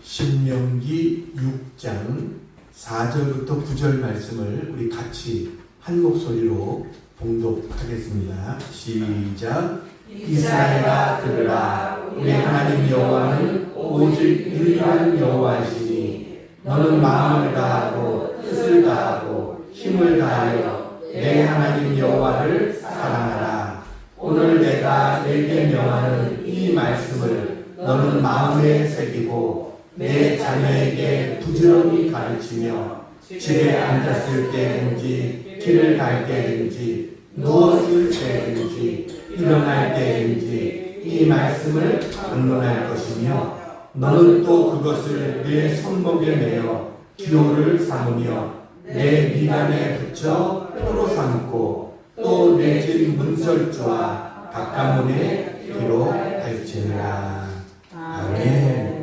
신명기 6장 4절부터 9절 말씀을 우리 같이 한 목소리로 봉독하겠습니다. 시작. 이스라엘아 들으라. 우리 하나님 여호와는 오직 유일한 여호와이시니 너는 마음을 다하고 뜻을 다하고 힘을 다하여 내 하나님 여호와를 사랑하라. 오늘 내가 내게 명하는 이 말씀을 너는 마음에 새기고 내 자녀에게 부지런히 가르치며 집에 앉았을 때든지 길을 갈 때든지 누웠을 때든지 일어날 때든지 이 말씀을 강론할 것이며 너는 또 그것을 내 손목에 매어 기호를 삼으며 내 미간에 붙여 표로 삼고 또 내 집 문설주와 바깥문에 기록할지니라. 아멘.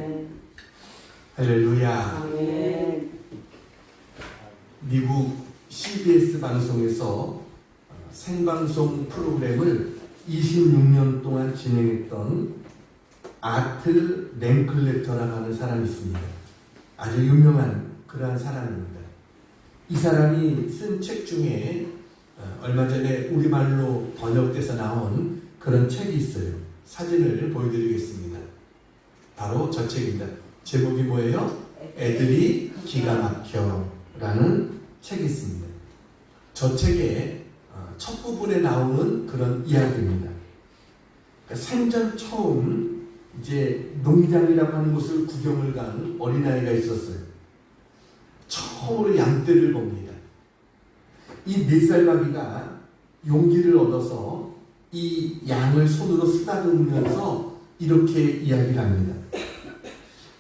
할렐루야. 아멘. 미국 CBS 방송에서 생방송 프로그램을 26년 동안 진행했던 아틀 랭클레터라고 하는 사람이 있습니다. 아주 유명한 그러한 사람입니다. 이 사람이 쓴 책 중에 얼마 전에 우리말로 번역돼서 나온 그런 책이 있어요. 사진을 보여드리겠습니다. 바로 저 책입니다. 제목이 뭐예요? 애들이 기가 막혀 라는 책이 있습니다. 저 책의 첫 부분에 나오는 그런 이야기입니다. 그러니까 생전 처음 이제 농장이라고 하는 곳을 구경을 간 어린아이가 있었어요. 처음으로 양떼를 봅니다. 이 4살박이가 용기를 얻어서 이 양을 손으로 쓰다듬으면서 이렇게 이야기를 합니다.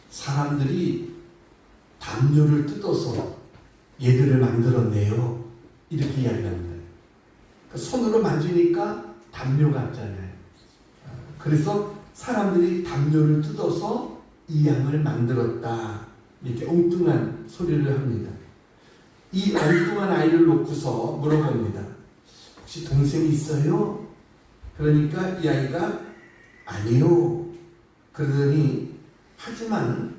사람들이 담요를 뜯어서 얘들을 만들었네요. 이렇게 이야기합니다. 손으로 만지니까 담요 같잖아요. 그래서 사람들이 담요를 뜯어서 이 양을 만들었다. 이렇게 엉뚱한 소리를 합니다. 이 엉뚱한 아이를 놓고서 물어봅니다. 혹시 동생이 있어요? 그러니까 이 아이가 아니요. 그러더니 하지만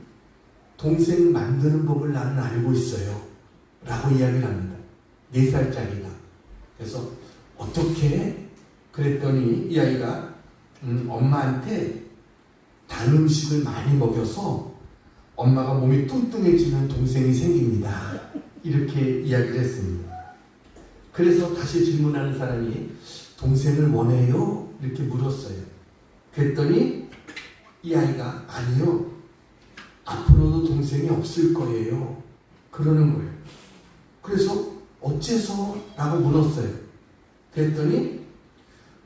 동생 만드는 법을 나는 알고 있어요. 라고 이야기를 합니다. 4살짜리가. 그래서 어떻게? 그랬더니 이 아이가 엄마한테 단 음식을 많이 먹여서 엄마가 몸이 뚱뚱해지면 동생이 생깁니다. 이렇게 이야기를 했습니다. 그래서 다시 질문하는 사람이 동생을 원해요? 이렇게 물었어요. 그랬더니 이 아이가 아니요. 앞으로도 동생이 없을 거예요. 그러는 거예요. 그래서 어째서? 라고 물었어요. 그랬더니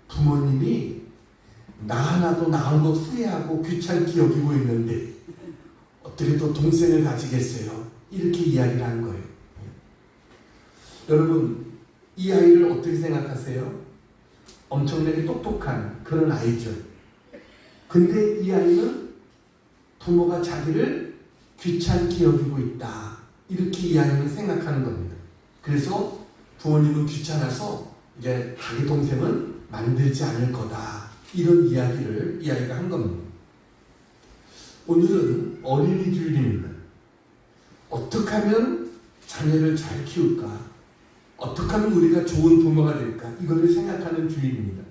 부모님이 나 하나도 낳은 거 후회하고 귀찮게 여기고 있는데 어떻게 또 동생을 가지겠어요? 이렇게 이야기를 한 거예요. 여러분, 이 아이를 어떻게 생각하세요? 엄청나게 똑똑한 그런 아이죠. 근데 이 아이는 부모가 자기를 귀찮게 여기고 있다. 이렇게 이 아이는 생각하는 겁니다. 그래서 부모님은 귀찮아서 이제 자기 동생은 만들지 않을 거다. 이런 이야기를 이 아이가 한 겁니다. 오늘은 어린이 주일입니다. 어떻게 하면 자녀를 잘 키울까? 어떻게 하면 우리가 좋은 부모가 될까? 이거를 생각하는 주일입니다.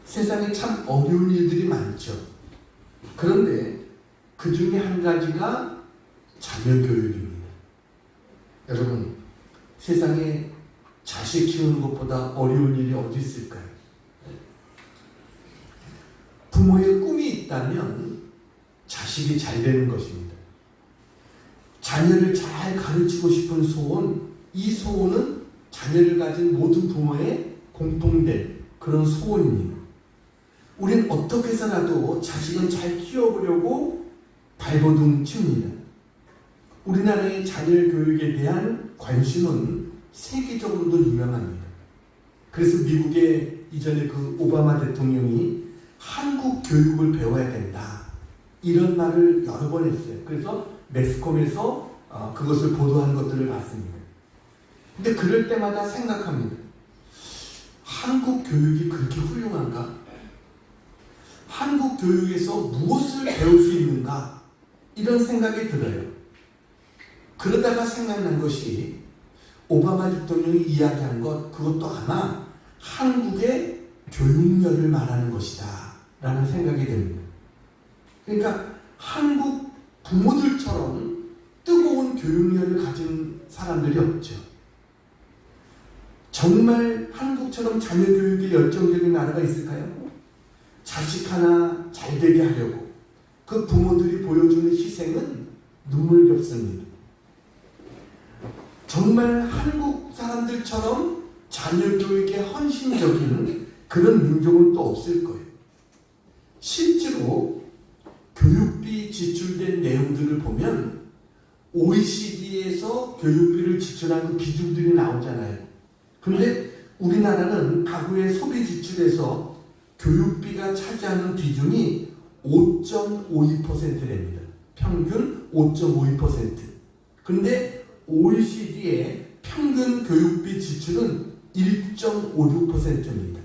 세상에 참 어려운 일들이 많죠. 그런데 그 중에 한 가지가 자녀 교육입니다. 여러분, 세상에 자식 키우는 것보다 어려운 일이 어디 있을까요? 부모의 꿈이 있다면 자식이 잘 되는 것입니다. 자녀를 잘 가르치고 싶은 소원, 이 소원은 자녀를 가진 모든 부모의 공통된 그런 소원입니다. 우린 어떻게 해서라도 자식은 잘 키워보려고 발버둥 칩니다. 우리나라의 자녀 교육에 대한 관심은 세계적으로도 유명합니다. 그래서 미국의 이전에 그 오바마 대통령이 한국 교육을 배워야 된다. 이런 말을 여러 번 했어요. 그래서 매스컴에서 그것을 보도한 것들을 봤습니다. 근데 그럴 때마다 생각합니다. 한국 교육이 그렇게 훌륭한가? 한국 교육에서 무엇을 배울 수 있는가? 이런 생각이 들어요. 그러다가 생각난 것이 오바마 대통령이 이야기한 것, 그것도 아마 한국의 교육열을 말하는 것이다 라는 생각이 듭니다. 그러니까 한국 부모들처럼 뜨거운 교육열을 가진 사람들이 없죠. 정말 한국처럼 자녀 교육에 열정적인 나라가 있을까요? 자식 하나 잘 되게 하려고 그 부모들이 보여주는 희생은 눈물겹습니다. 정말 한국 사람들처럼 자녀 교육에 헌신적인 그런 민족은 또 없을 거예요. 실제로 교육비 지출된 내용들을 보면 OECD에서 교육비를 지출한 그 기준들이 나오잖아요. 근데 우리나라는 가구의 소비 지출에서 교육비가 차지하는 비중이 5.52%랍니다. 평균 5.52%. 근데 OECD의 평균 교육비 지출은 1.56%입니다.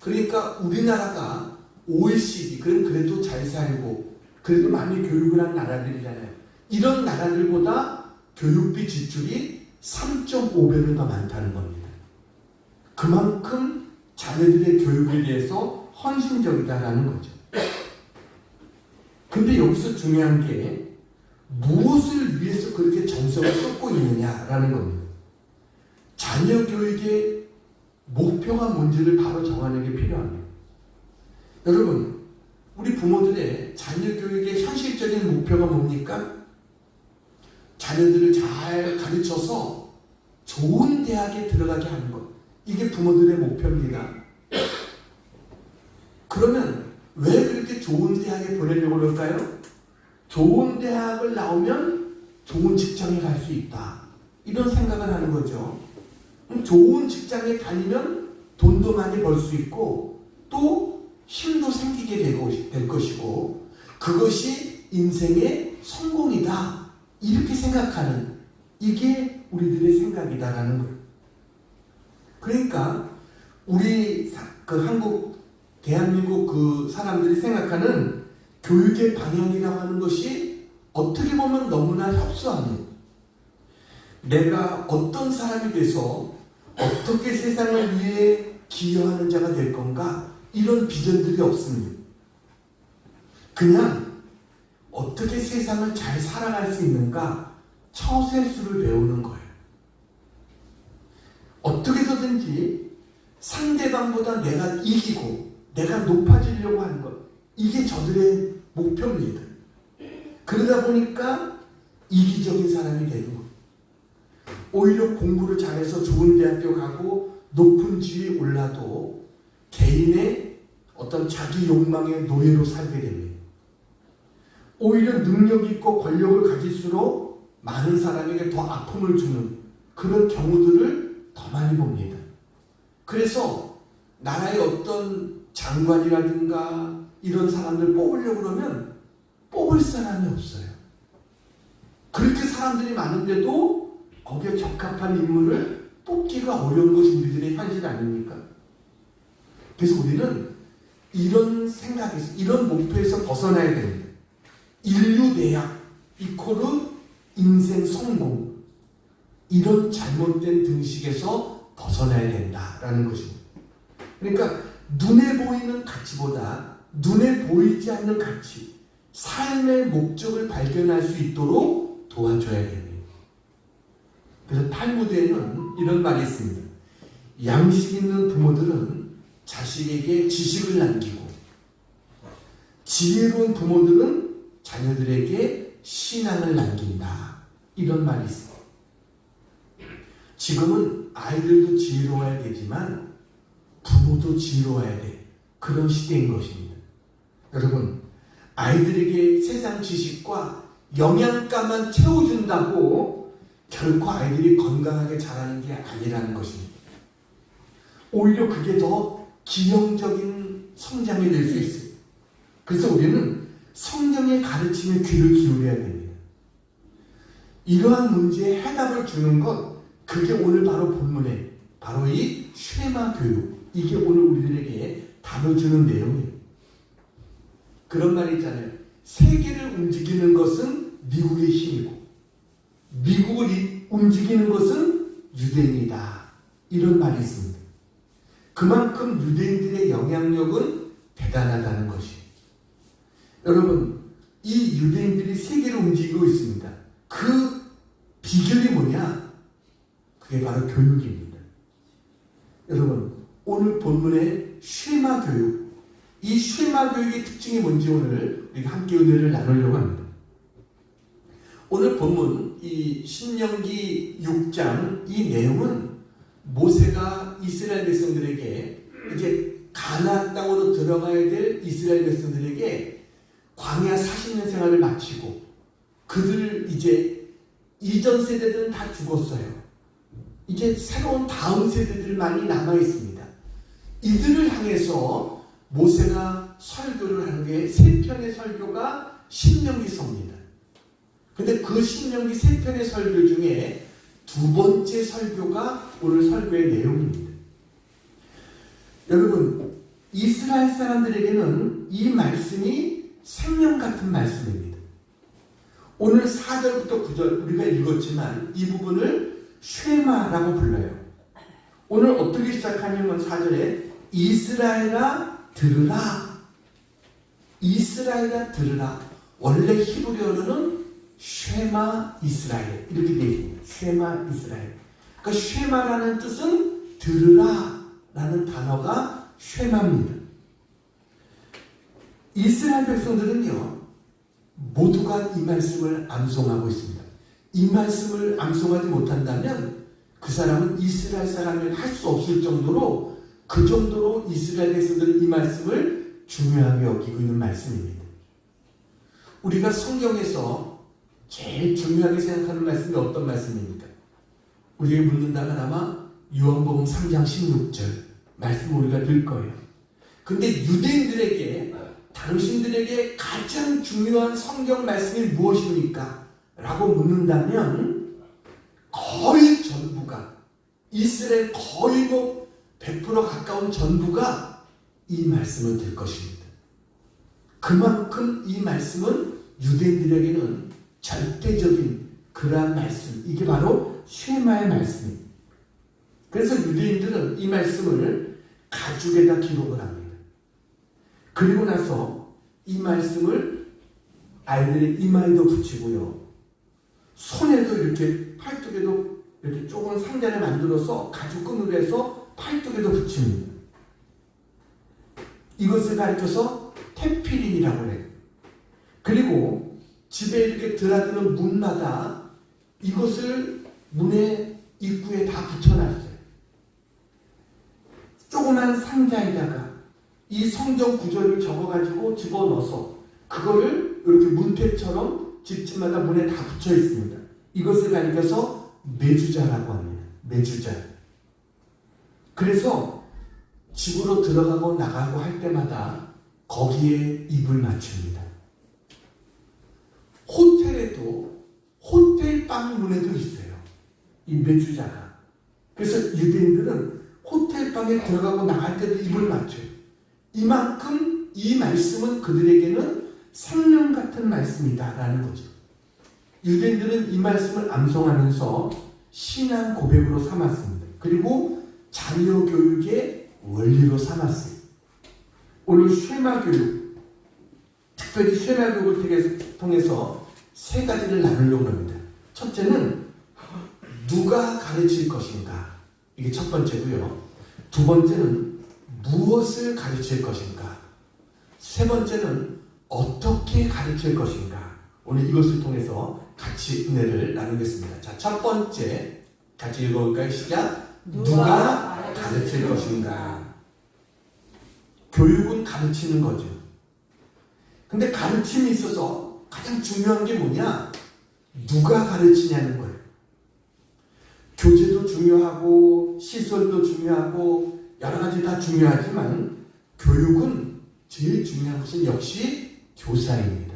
그러니까 우리나라가 OECD, 그럼 그래도 잘 살고 그래도 많이 교육을 한 나라들이잖아요. 이런 나라들보다 교육비 지출이 3.5배는 더 많다는 겁니다. 그만큼 자녀들의 교육에 대해서 헌신적이다라는 거죠. 근데 여기서 중요한 게 무엇을 위해서 그렇게 정성을 쏟고 있느냐라는 겁니다. 자녀 교육의 목표가 뭔지를 바로 정하는 게 필요합니다. 여러분, 우리 부모들의 자녀 교육의 현실적인 목표가 뭡니까? 자녀들을 잘 가르쳐서 좋은 대학에 들어가게 하는 것. 이게 부모들의 목표입니다. 그러면 왜 그렇게 좋은 대학에 보내려고 그럴까요? 좋은 대학을 나오면 좋은 직장에 갈 수 있다. 이런 생각을 하는 거죠. 좋은 직장에 다니면 돈도 많이 벌 수 있고 또 힘도 생기게 될 것이고 그것이 인생의 성공이다. 이렇게 생각하는 이게 우리들의 생각이다라는 거예요. 그러니까 우리 대한민국 그 사람들이 생각하는 교육의 방향이라고 하는 것이 어떻게 보면 너무나 협소합니다. 내가 어떤 사람이 돼서 어떻게 세상을 위해 기여하는 자가 될 건가 이런 비전들이 없습니다. 그냥 어떻게 세상을 잘 살아갈 수 있는가 처세술을 배우는 거예요. 어떻게 해서든지 상대방보다 내가 이기고 내가 높아지려고 하는 것, 이게 저들의 목표입니다. 그러다 보니까 이기적인 사람이 되는 거예요. 오히려 공부를 잘해서 좋은 대학교 가고 높은 지위에 올라도 개인의 어떤 자기 욕망의 노예로 살게 됩니다. 오히려 능력이 있고 권력을 가질수록 많은 사람에게 더 아픔을 주는 그런 경우들을 더 많이 봅니다. 그래서 나라의 어떤 장관이라든가 이런 사람들 뽑으려고 그러면 뽑을 사람이 없어요. 그렇게 사람들이 많은데도 거기에 적합한 인물을 뽑기가 어려운 것이 우리들의 현실 아닙니까? 그래서 우리는 이런 생각에서, 이런 목표에서 벗어나야 됩니다. 인류 대학 이코르 인생 성공, 이런 잘못된 등식에서 벗어나야 된다라는 것입니다. 그러니까 눈에 보이는 가치보다 눈에 보이지 않는 가치, 삶의 목적을 발견할 수 있도록 도와줘야 됩니다. 그래서 탈무드에는 이런 말이 있습니다. 양식 있는 부모들은 자식에게 지식을 남기고 지혜로운 부모들은 자녀들에게 신앙을 남긴다. 이런 말이 있습니다. 지금은 아이들도 지혜로워야 되지만 부모도 지혜로워야 돼. 그런 시대인 것입니다. 여러분, 아이들에게 세상 지식과 영양가만 채워준다고 결코 아이들이 건강하게 자라는 게 아니라는 것입니다. 오히려 그게 더 기형적인 성장이 될 수 있어요. 그래서 우리는 성경의 가르침에 귀를 기울여야 됩니다. 이러한 문제에 해답을 주는 것, 그게 오늘 바로 본문에 바로 이 쉐마 교육, 이게 오늘 우리들에게 다뤄주는 내용이에요. 그런 말이 있잖아요. 세계를 움직이는 것은 미국의 힘이고 미국을 움직이는 것은 유대인이다. 이런 말이 있습니다. 그만큼 유대인들의 영향력은 대단하다는 것이에요. 여러분, 이 유대인들이 세계를 움직이고 있습니다. 그 비결이 뭐냐? 그게 바로 교육입니다. 여러분, 오늘 본문의 쉐마 교육, 이 쉐마 교육의 특징이 뭔지 오늘 우리가 함께 은혜를 나누려고 합니다. 오늘 본문 이 신명기 6장 이 내용은 모세가 이스라엘 백성들에게 이제 가나안 땅으로 들어가야 될 이스라엘 백성들에게 광야 40년 생활을 마치고 그들 이제 이전 세대들은 다 죽었어요. 이제 새로운 다음 세대들만이 남아 있습니다. 이들을 향해서 모세가 설교를 하는 게 세 편의 설교가 신명기서입니다. 근데 그 신명기 세 편의 설교 중에 두 번째 설교가 오늘 설교의 내용입니다. 여러분, 이스라엘 사람들에게는 이 말씀이 생명 같은 말씀입니다. 오늘 4절부터 9절 우리가 읽었지만 이 부분을 쉐마라고 불러요. 오늘 어떻게 시작하냐면 4절에 이스라엘아 들으라. 이스라엘아 들으라. 원래 히브리어로는 쉐마 이스라엘 이렇게 되어 있습니다. 쉐마 이스라엘. 그러니까 쉐마라는 뜻은 들으라 라는 단어가 쉐마입니다. 이스라엘 백성들은요 모두가 이 말씀을 암송하고 있습니다. 이 말씀을 암송하지 못한다면 그 사람은 이스라엘 사람을 할 수 없을 정도로 그 정도로 이스라엘 백성들은 이 말씀을 중요하게 여기고 있는 말씀입니다. 우리가 성경에서 제일 중요하게 생각하는 말씀이 어떤 말씀입니까? 우리에게 묻는다면 아마 요한복음 3장 16절 말씀을 우리가 들 거예요. 근데 유대인들에게 당신들에게 가장 중요한 성경 말씀이 무엇입니까? 라고 묻는다면 거의 전부가 이스라엘 거의 100% 가까운 전부가 이 말씀을 들 것입니다. 그만큼 이 말씀은 유대인들에게는 절대적인 그러한 말씀, 이게 바로 쉐마의 말씀입니다. 그래서 유대인들은 이 말씀을 가죽에다 기록을 합니다. 그리고 나서 이 말씀을 아이들의 이마에도 붙이고요. 손에도 이렇게 팔뚝에도 이렇게 조금 상자를 만들어서 가죽끈으로 해서 팔뚝에도 붙입니다. 이것을 가리켜서 테필린이라고 해요. 그리고 집에 이렇게 드나드는 문마다 이것을 문의 입구에 다 붙여놨어요. 조그만 상자에다가 이 성경 구절을 적어가지고 집어넣어서 그거를 이렇게 문패처럼 집집마다 문에 다 붙여 있습니다. 이것을 가리켜서 메주자라고 합니다. 메주자. 그래서 집으로 들어가고 나가고 할 때마다 거기에 입을 맞춥니다. 호텔에도 호텔 방문에도 있어요. 이 메주자가. 그래서 유대인들은 호텔 방에 들어가고 나갈 때도 입을 맞춰요. 이만큼 이 말씀은 그들에게는 생명 같은 말씀이다라는 거죠. 유대인들은 이 말씀을 암송하면서 신앙 고백으로 삼았습니다. 그리고 자녀 교육의 원리로 삼았어요. 오늘 쉐마 교육, 특별히 쉐마 교육을 통해서 세 가지를 나누려고 합니다. 첫째는 누가 가르칠 것인가, 이게 첫 번째고요. 두 번째는 무엇을 가르칠 것인가, 세 번째는 어떻게 가르칠 것인가. 오늘 이것을 통해서 같이 은혜를 나누겠습니다. 자, 첫 번째 같이 읽어볼까요? 시작. 누가 가르칠 것인가. 교육은 가르치는 거죠. 근데 가르침이 있어서 가장 중요한 게 뭐냐? 누가 가르치냐는 거예요. 교재도 중요하고 시설도 중요하고 여러 가지 다 중요하지만 교육은 제일 중요한 것은 역시 교사입니다.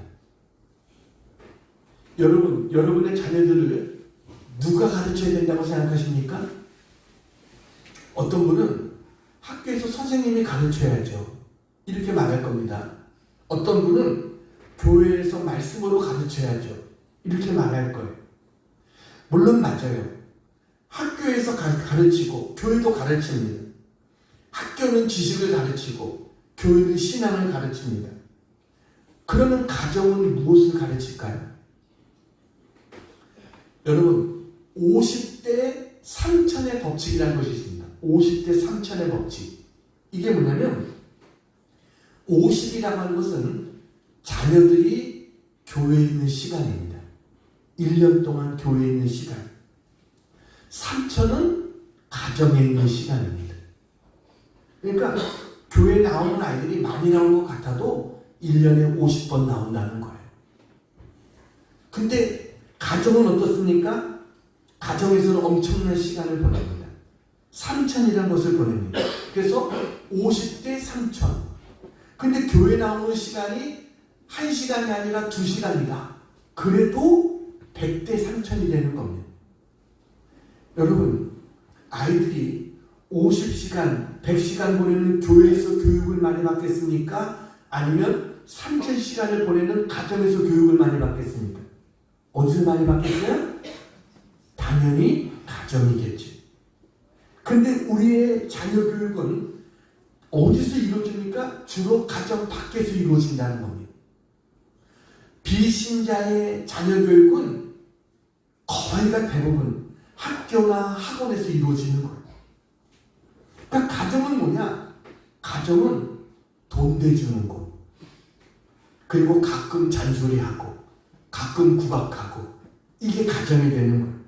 여러분, 여러분의 자녀들을 누가 가르쳐야 된다고 생각하십니까? 어떤 분은 학교에서 선생님이 가르쳐야죠. 이렇게 말할 겁니다. 어떤 분은 교회에서 말씀으로 가르쳐야죠. 이렇게 말할 거예요. 물론 맞아요. 학교에서 가르치고 교회도 가르칩니다. 학교는 지식을 가르치고 교회는 신앙을 가르칩니다. 그러면 가정은 무엇을 가르칠까요? 여러분, 50대 3천의 법칙이라는 것이 있습니다. 50대 3천의 법칙. 이게 뭐냐면 50이라고 하는 것은 자녀들이 교회에 있는 시간입니다. 1년 동안 교회에 있는 시간. 3천은 가정에 있는 시간입니다. 그러니까 교회에 나오는 아이들이 많이 나오는 것 같아도 1년에 50번 나온다는 거예요. 근데 가정은 어떻습니까? 가정에서는 엄청난 시간을 보냅니다. 3천이라는 것을 보냅니다. 그래서 50대 3천. 근데 교회 나오는 시간이 1시간이 아니라 2시간이다. 그래도 100대 3천이 되는 겁니다. 여러분, 아이들이 50시간, 100시간 보내는 교회에서 교육을 많이 받겠습니까? 아니면 3000시간을 보내는 가정에서 교육을 많이 받겠습니까? 어디서 많이 받겠어요? 당연히 가정이겠죠. 근데 우리의 자녀 교육은 어디서 이루어집니까? 주로 가정 밖에서 이루어진다는 겁니다. 비신자의 자녀 교육은 거의가 대부분 학교나 학원에서 이루어지는 거예요. 그러니까 가정은 뭐냐? 가정은 돈 대주는 곳. 그리고 가끔 잔소리하고 가끔 구박하고 이게 가정이 되는 거예요.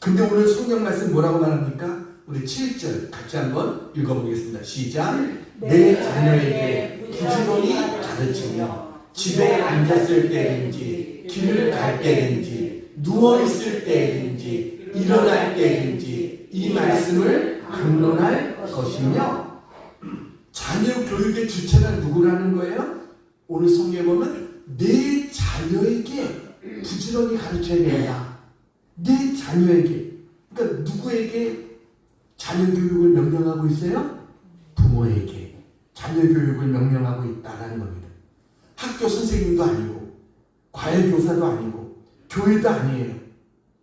근데 오늘 성경 말씀 뭐라고 말합니까? 우리 7절 같이 한번 읽어보겠습니다. 시작. 내 자녀에게 부지런히 가르치며 집에 앉았을 때든지 길을 갈 때든지 누워있을 때든지 일어날 때든지 이 말씀을 강론할 것이며. 자녀 교육의 주체가 누구라는 거예요? 오늘 성경에 보면 내 자녀에게 부지런히 가르쳐야 된다. 내 자녀에게. 그러니까 누구에게 자녀 교육을 명령하고 있어요? 부모에게 자녀 교육을 명령하고 있다라는 겁니다. 학교 선생님도 아니고 과외 교사도 아니고 교회도 아니에요.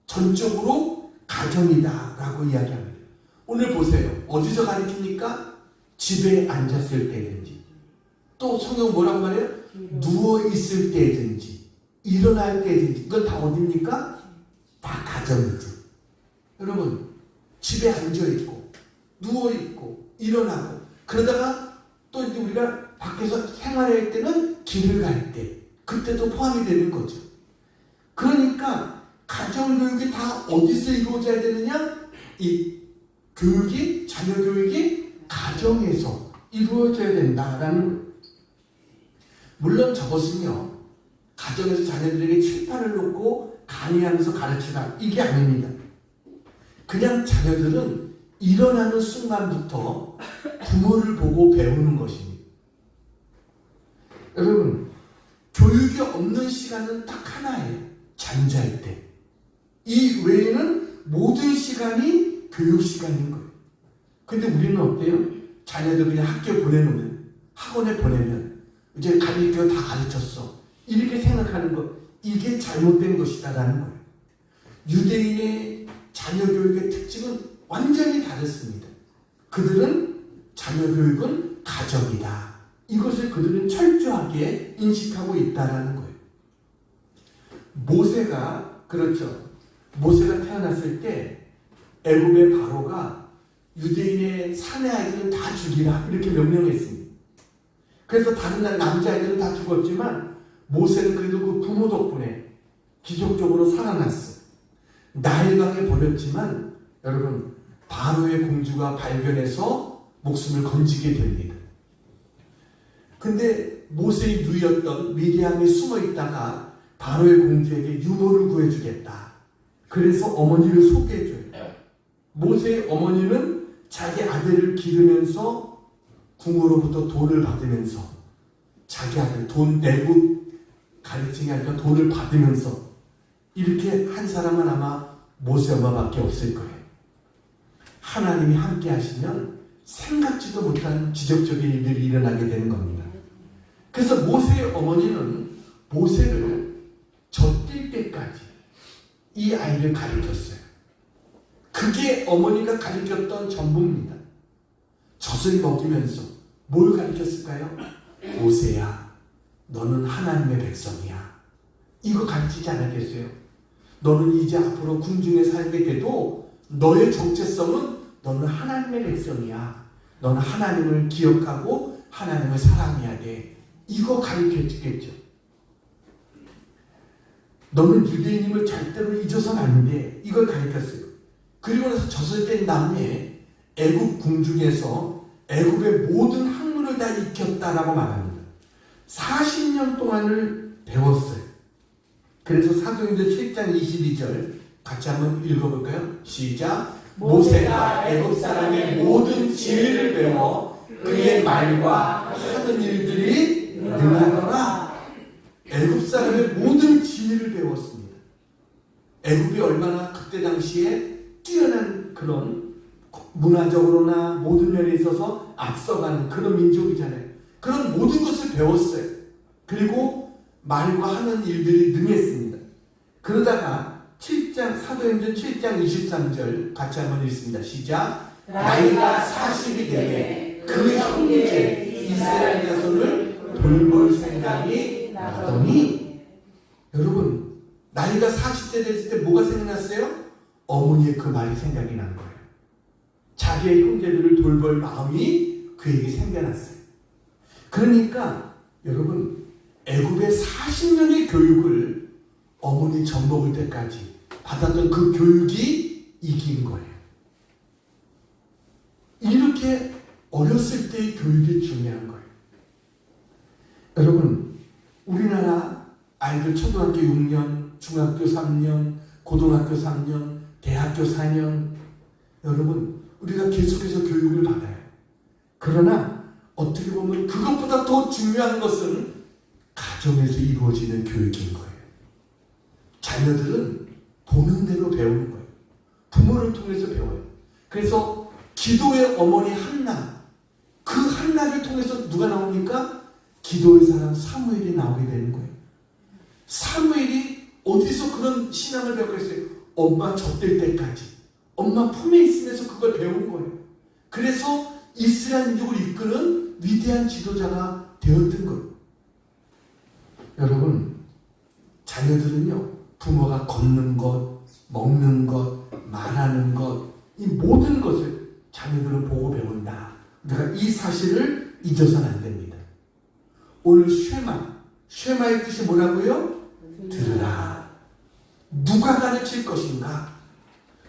전적으로 가정이다라고 이야기합니다. 오늘 보세요. 어디서 가르칩니까? 집에 앉았을 때든지, 또 성경 뭐라고 말해요? 누워있을 때든지 일어날 때든지. 이건 다 어디입니까? 다 가정이죠. 여러분, 집에 앉아있고 누워있고 일어나고 그러다가 또 이제 우리가 밖에서 생활할 때는 길을 갈 때 그때도 포함이 되는 거죠. 그러니까 가정교육이 다 어디서 이루어져야 되느냐? 이 교육이, 자녀 교육이 가정에서 이루어져야 된다라는 거예요. 물론 저것은요, 가정에서 자녀들에게 칠판을 놓고 강의하면서 가르치라 이게 아닙니다. 그냥 자녀들은 일어나는 순간부터 부모를 보고 배우는 것입니다. 여러분, 교육이 없는 시간은 딱 하나예요. 잠잘 때. 이 외에는 모든 시간이 교육 시간인 거예요. 근데 우리는 어때요? 자녀들 그냥 학교 보내놓으면, 학원에 보내면 이제 가르쳐 다 가르쳤어. 이렇게 생각하는 것, 이게 잘못된 것이다라는 거예요. 유대인의 자녀 교육의 특징은 완전히 다릅니다. 그들은 자녀 교육은 가정이다. 이것을 그들은 철저하게 인식하고 있다라는 거예요. 모세가, 그렇죠. 모세가 태어났을 때 애굽의 바로가 유대인의 사내 아이들은 다 죽이라 이렇게 명령했습니다. 그래서 다른 남자아이들은 다 죽었지만 모세는 그래도 그 부모 덕분에 기적적으로 살아났어. 나일강에 버렸지만 여러분, 바로의 공주가 발견해서 목숨을 건지게 됩니다. 근데 모세의 누이였던 미리암이 숨어 있다가 바로의 공주에게 유모를 구해주겠다. 그래서 어머니를 소개해줘요. 모세의 어머니는 자기 아들을 기르면서 궁으로부터 돈을 받으면서, 자기 아들 돈 내고 가르치는 게 아니라 돈을 받으면서, 이렇게 한 사람은 아마 모세 엄마밖에 없을 거예요. 하나님이 함께 하시면 생각지도 못한 지적적인 일들이 일어나게 되는 겁니다. 그래서 모세의 어머니는 모세를 젖뛸 때까지 이 아이를 가르쳤어요. 그게 어머니가 가르쳤던 전부입니다. 젖을 먹이면서 뭘 가르쳤을까요? 모세야, 너는 하나님의 백성이야. 이거 가르치지 않았겠어요? 너는 이제 앞으로 궁중에 살게 돼도 너의 정체성은 너는 하나님의 백성이야. 너는 하나님을 기억하고 하나님을 사랑해야 돼. 이거 가르쳐주겠죠. 너는 유대인임을 절대로 잊어서는 안 돼. 이걸 가르쳤어요. 그리고 나서 젖을 뗀 다음에 애굽 궁중에서 애굽의 모든 학문을 다 익혔다라고 말합니다. 40년 동안을 배웠어요. 그래서 사도행전 7장 22절 같이 한번 읽어볼까요? 시작. 모세가 애굽 사람의 모든 지혜를 배워 그의 말과 하는 일들이 능하더라. 애굽 사람의 모든 지혜를 배웠습니다. 애굽이 얼마나 그때 당시에 뛰어난 그런 문화적으로나 모든 면에 있어서 앞서가는 그런 민족이잖아요. 그런 모든 것을 배웠어요. 그리고 말과 하는 일들이 능했습니다. 그러다가 사도행전 7장 23절 같이 한번 읽습니다. 시작. 나이가 40이 되매 그 형제 이스라엘 자손을 돌볼 생각이 나더니, 여러분 나이가 40대 됐을 때 뭐가 생각났어요? 어머니의 그 말이 생각이 난 거예요. 자기의 형제들을 돌볼 마음이 그에게 생겨났어요. 그러니까 여러분 애굽의 40년의 교육을 어머니 젖 먹을 때까지 받았던 그 교육이 이긴 거예요. 이렇게 어렸을 때의 교육이 중요한 거예요. 여러분 우리나라 아이들 초등학교 6년, 중학교 3년, 고등학교 3년, 대학교 4년, 여러분 우리가 계속해서 교육을 받아요. 그러나 어떻게 보면 그것보다 더 중요한 것은 가정에서 이루어지는 교육인 거예요. 자녀들은 보는 대로 배우는 거예요. 부모를 통해서 배워요. 그래서 기도의 어머니 한나, 그 한나를 통해서 누가 나옵니까? 기도의 사람 사무엘이 나오게 되는 거예요. 사무엘이 어디서 그런 신앙을 배웠겠어요? 엄마 젖될 때까지, 엄마 품에 있으면서 그걸 배운 거예요. 그래서 이스라엘 민족을 이끄는 위대한 지도자가 되었던 거예요. 여러분 자녀들은요, 부모가 걷는 것, 먹는 것, 말하는 것, 이 모든 것을 자녀들은 보고 배운다. 우리가 이 사실을 잊어서는 안 됩니다. 오늘 쉐마의 뜻이 뭐라고요? 들으라. 누가 가르칠 것인가?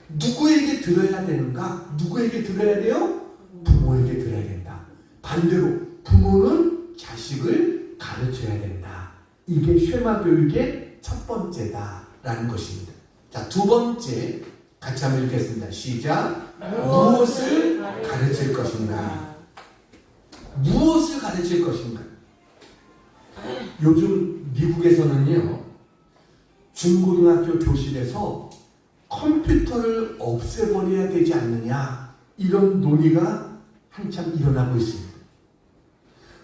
누구에게 들어야 되는가? 누구에게 들어야 돼요? 부모에게 들어야 된다. 반대로 부모는 자식을 가르쳐야 된다. 이게 쉐마 교육의 첫 번째다라는 것입니다. 자, 두 번째 같이 한번 읽겠습니다. 시작. 무엇을 가르칠 것인가? 무엇을 가르칠 것인가? 요즘 미국에서는요, 중고등학교 교실에서 컴퓨터를 없애버려야 되지 않느냐, 이런 논의가 한참 일어나고 있습니다.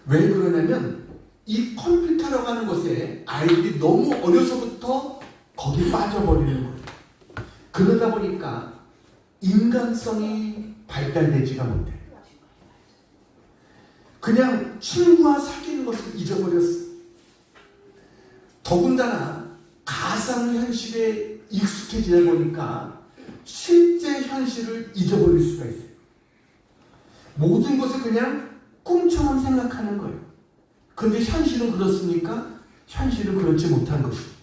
왜 그러냐면 이 컴퓨터라고 하는 것에 아이들이 너무 어려서부터 거기 빠져버리는 거예요. 그러다 보니까 인간성이 발달되지가 못해요. 그냥 친구와 사귀는 것을 잊어버렸어요. 더군다나 가상현실에 익숙해지다 보니까 실제 현실을 잊어버릴 수가 있어요. 모든 것을 그냥 꿈처럼 생각하는 거예요. 그런데 현실은 그렇습니까? 현실은 그렇지 못한 것입니다.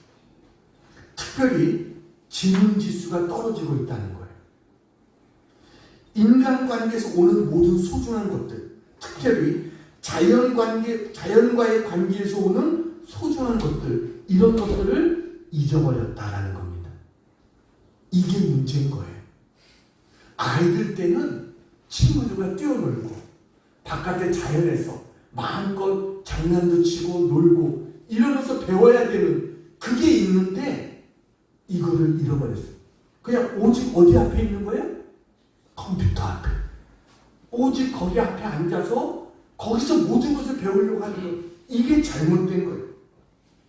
특별히 지능지수가 떨어지고 있다는 거예요. 인간관계에서 오는 모든 소중한 것들, 특별히 자연과의 관계에서 오는 소중한 것들, 이런 것들을 잊어버렸다라는 겁니다. 이게 문제인 거예요. 아이들 때는 친구들과 뛰어놀고 바깥의 자연에서 마음껏 장난도 치고 놀고 이러면서 배워야 되는 그게 있는데 이거를 잃어버렸어요. 그냥 오직 어디 앞에 있는 거예요? 컴퓨터 앞에. 오직 거기 앞에 앉아서 거기서 모든 것을 배우려고 하는 거예요. 이게 잘못된 거예요.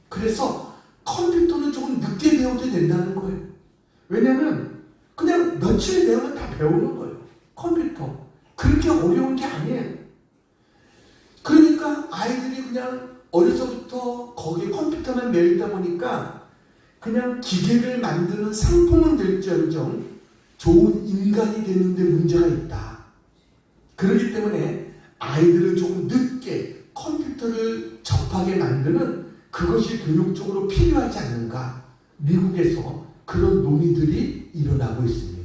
그래서 컴퓨터는 조금 늦게 배워도 된다는 거예요. 왜냐면 그냥 며칠 배우면 다 배우는 거예요. 컴퓨터. 그렇게 어려운 게 아니에요. 그러니까 아이들이 그냥 어려서부터 거기에 컴퓨터만 매이다 보니까 그냥 기계를 만드는 상품은 될지언정 좋은 인간이 되는데 문제가 있다. 그렇기 때문에 아이들을 조금 늦게 컴퓨터를 접하게 만드는 그것이 교육적으로 필요하지 않는가. 미국에서 그런 논의들이 일어나고 있습니다.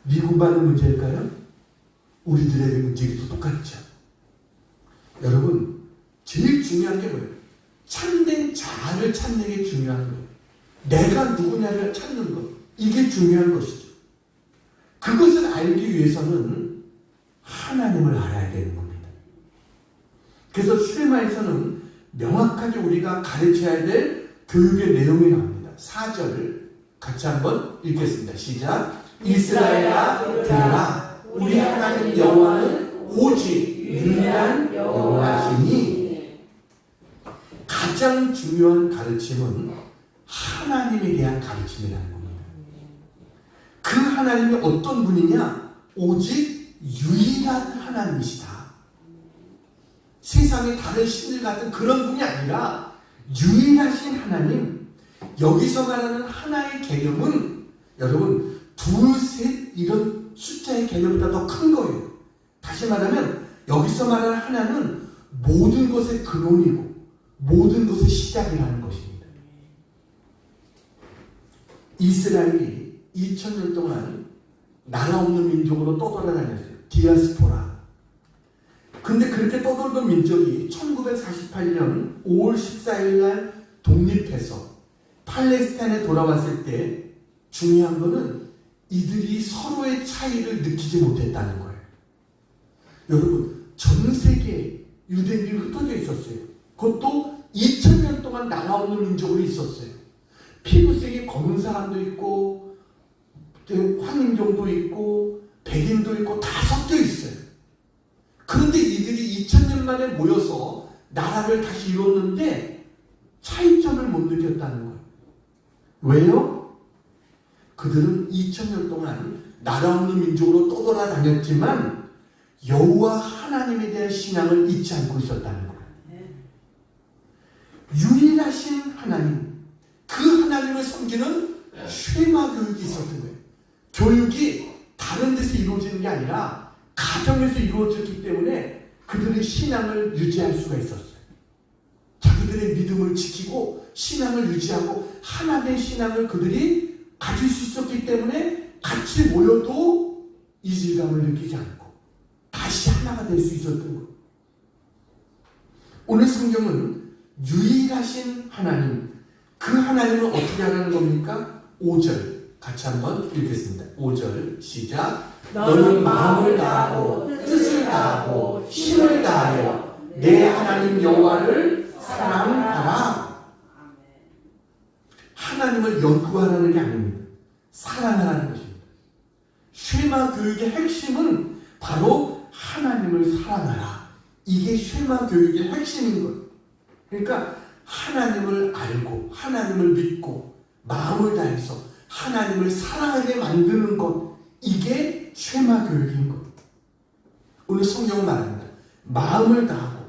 미국만의 문제일까요? 우리들에게 문제도 똑같죠. 여러분, 제일 중요한 게 뭐예요? 참된 자아를 찾는 게 중요한 거예요. 내가 누구냐를 찾는 것. 이게 중요한 것이죠. 그것을 알기 위해서는 하나님을 알아야 되는 겁니다. 그래서 슈레마에서는 명확하게 우리가 가르쳐야 될 교육의 내용이 나옵니다. 4절 같이 한번 읽겠습니다. 시작. 이스라엘아 들으라. 우리 하나님 여호와는 오직 유일한 여호와시니. 가장 중요한 가르침은 하나님에 대한 가르침이라는 겁니다. 그 하나님이 어떤 분이냐? 오직 유일한 하나님이시다. 세상에 다른 신들 같은 그런 분이 아니라 유일하신 하나님. 여기서 말하는 하나의 개념은 여러분 둘, 셋 이런 숫자의 개념보다 더 큰 거예요. 다시 말하면 여기서 말하는 하나는 모든 것의 근원이고 모든 것의 시작이라는 것입니다. 이스라엘이 2000년 동안 나라 없는 민족으로 떠돌아다녔어요. 디아스포라. 근데 그렇게 떠돌던 민족이 1948년 5월 14일 날 독립해서 팔레스타인에 돌아왔을 때 중요한 거는 이들이 서로의 차이를 느끼지 못했다는 거예요. 여러분, 전 세계에 유대인들이 흩어져 있었어요. 그것도 2000년 동안 나라 없는 민족으로 있었어요. 피부색이 검은 사람도 있고 황인종도 있고 백인도 있고 다 섞여 있어요. 그런데 이들이 2000년 만에 모여서 나라를 다시 이뤘는데 차이점을 못 느꼈다는 거예요. 왜요? 그들은 2000년 동안 나라 없는 민족으로 떠돌아다녔지만 여호와 하나님에 대한 신앙을 잊지 않고 있었다는 거예요. 유일하신 하나님, 그 하나님을 섬기는 쉐마 교육이 있었던 거예요. 교육이 다른 데서 이루어지는 게 아니라 가정에서 이루어졌기 때문에 그들의 신앙을 유지할 수가 있었어요. 자기들의 믿음을 지키고 신앙을 유지하고 하나님의 신앙을 그들이 가질 수 있었기 때문에 같이 모여도 이질감을 느끼지 않고 다시 하나가 될 수 있었던 거예요. 오늘 성경은 유일하신 하나님, 그 하나님은 어떻게 하라는 겁니까? 5절 같이 한번 읽겠습니다. 5절 시작. 너는 마음을 다하고 뜻을 다하고 힘을 다하여 내 하나님 여호와를 사랑하라. 하나님을 연구하라는 게 아닙니다. 사랑하라는 것입니다. 쉐마 교육의 핵심은 바로 하나님을 사랑하라. 이게 쉐마 교육의 핵심인 거예요. 그러니까 하나님을 알고 하나님을 믿고 마음을 다해서 하나님을 사랑하게 만드는 것, 이게 쉐마 교육인 것. 오늘 성경은 말합니다. 마음을 다하고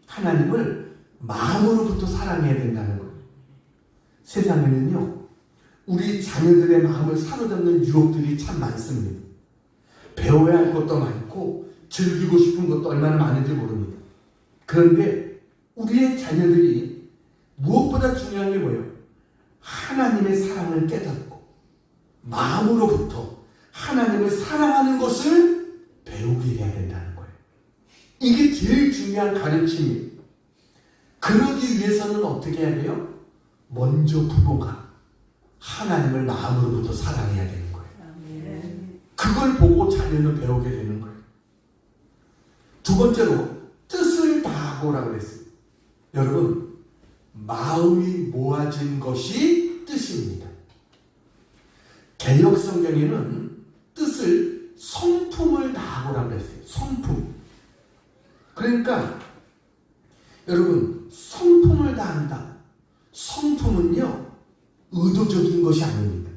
하나님을 마음으로부터 사랑해야 된다는 거예요. 세상에는요, 우리 자녀들의 마음을 사로잡는 유혹들이 참 많습니다. 배워야 할 것도 많고 즐기고 싶은 것도 얼마나 많은지 모릅니다. 그런데 우리의 자녀들이 무엇보다 중요한 게 뭐예요? 하나님의 사랑을 깨닫고 마음으로부터 하나님을 사랑하는 것을 배우게 해야 된다는 거예요. 이게 제일 중요한 가르침이에요. 그러기 위해서는 어떻게 해야 돼요? 먼저 부모가 하나님을 마음으로부터 사랑해야 되는 거예요. 그걸 보고 자녀는 배우게 되는 거예요. 두 번째로 뜻을 다하고라고 그랬어요. 여러분, 마음이 모아진 것이 뜻입니다. 개역 성경에는 뜻을 성품을 다하고라고 했어요. 성품. 그러니까 여러분, 성품을 다한다. 성품은요, 의도적인 것이 아닙니다.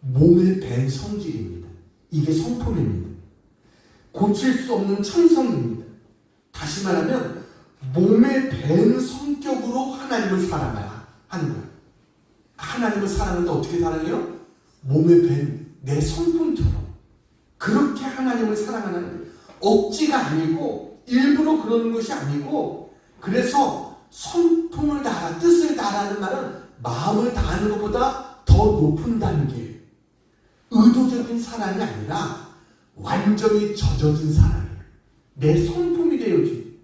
몸에 밴 성질입니다. 이게 성품입니다. 고칠 수 없는 천성입니다. 다시 말하면 몸에 밴 성격으로 하나님을 사랑하라 하는 거예요. 하나님을 사랑하는데 어떻게 사랑해요? 몸에 밴 내 성품처럼 그렇게 하나님을 사랑하는 거예요. 억지가 아니고 일부러 그러는 것이 아니고, 그래서 성품을 다하라, 뜻을 다하라는 말은 마음을 다하는 것보다 더 높은 단계, 의도적인 사랑이 아니라 완전히 젖어든 사랑이에요. 내 성품이 되어지,